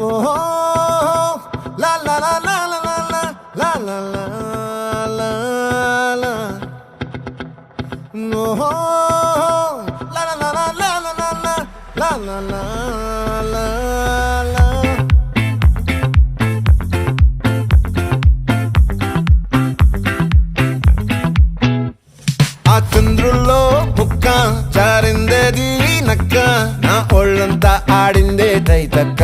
ఓహో లా లా లా లా లా లా లా లా లా లా ఓహో లా లా లా లా లా లా లా లా లా లా లా ఆ చంద్రుల్లో ముక్క జారిందేది నక్క నా ఒళ్ళంతా ఆడిందే తైతక్క